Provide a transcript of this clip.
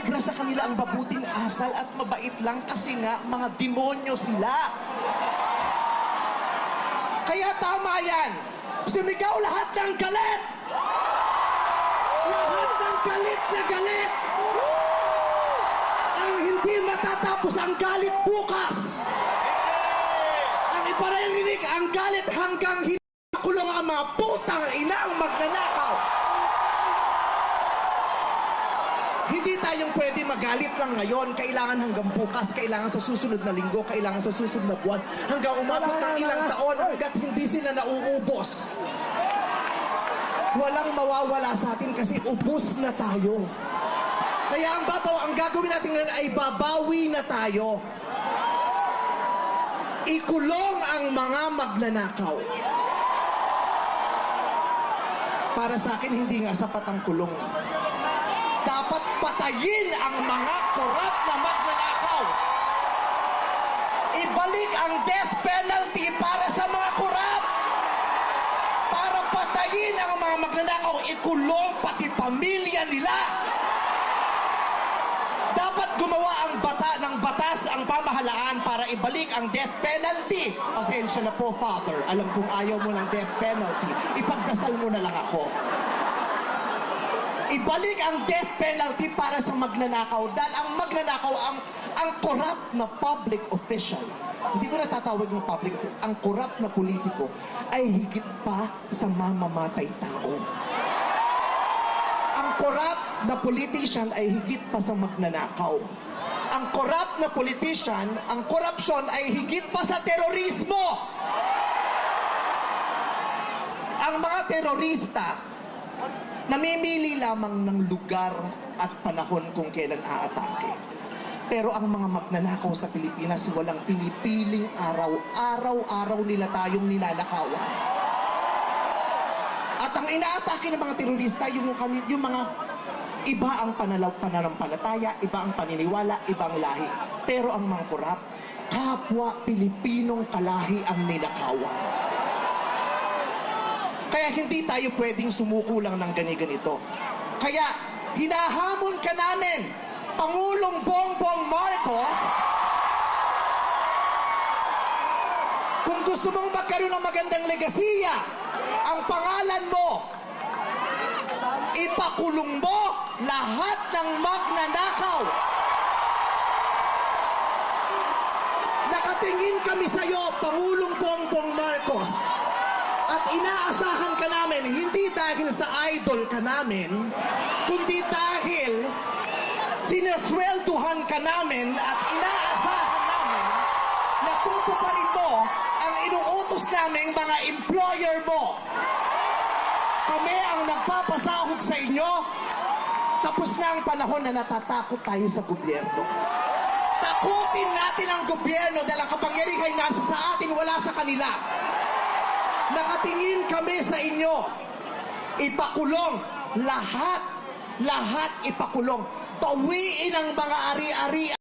Umaobra sa kanila ang mabuting asal at mabait lang kasi nga mga demonyo sila. Kaya tama yan. Sumigaw lahat ng galit! Lahat ng galit na galit! Ang hindi matatapos ang galit bukas! Ang iparirinig ang galit hanggang hindi makulong ang mga putang ina ang magnanakaw! Hindi tayong pwede magalit lang ngayon. Kailangan hanggang bukas, kailangan sa susunod na linggo, kailangan sa susunod na buwan, hanggang umabot ng ilang taon hanggat hindi sila nauubos. Walang mawawala sa atin kasi ubos na tayo. Kaya ang gagawin natin ngayon ay babawi na tayo. Ikulong ang mga magnanakaw. Para sa akin, hindi nga sapat ang kulong. Dapat patayin ang mga korap na magnanakaw. Ibalik ang death penalty para sa mga korap. Para patayin ang mga magnanakaw, ikulong pati pamilya nila. Dapat gumawa ng batas ang pamahalaan para ibalik ang death penalty. Pasensya na po, Father. Alam kong ayaw mo ng death penalty. Ipagdasal mo na lang ako. Ibalik ang death penalty para sa magnanakaw dahil ang magnanakaw, ang corrupt na public official, hindi ko natatawag ng public official, ang corrupt na politiko ay higit pa sa mamamatay tao. Ang corrupt na politician ay higit pa sa magnanakaw. Ang corrupt na politician, ang korupsyon ay higit pa sa terorismo. Ang mga terorista, namimili lamang ng lugar at panahon kung kailan aatake. Pero ang mga magnanakaw sa Pilipinas, walang pinipiling araw. Araw-araw nila tayong ninanakawan. At ang inaatake ng mga terorista, yung mga iba ang pananampalataya, iba ang paniniwala, ibang lahi. Pero ang mga korap, kapwa Pilipinong kalahi ang ninakawan. Kaya hindi tayo pwedeng sumuko lang ng ganito. Kaya hinahamon ka namin, Pangulong Bongbong Marcos, kung gusto mong magkaroon ng magandang legasiya, ang pangalan mo, ipakulong mo lahat ng magnanakaw. Nakatingin kami sa iyo, Pangulong Bongbong Marcos. At inaasahan ka namin, hindi dahil sa idol ka namin, kundi dahil sinaswelduhan ka namin at inaasahan namin na tutuparin mo ang inuutos naming mga employer mo. Kami ang nagpapasahod sa inyo, tapos na ang panahon na natatakot tayo sa gobyerno. Takutin natin ang gobyerno dahil ang kapangyarihan nasa sa atin, wala sa kanila. Nakatingin kami sa inyo. Ipakulong lahat ipakulong. Tawiin ang mga ari-ari.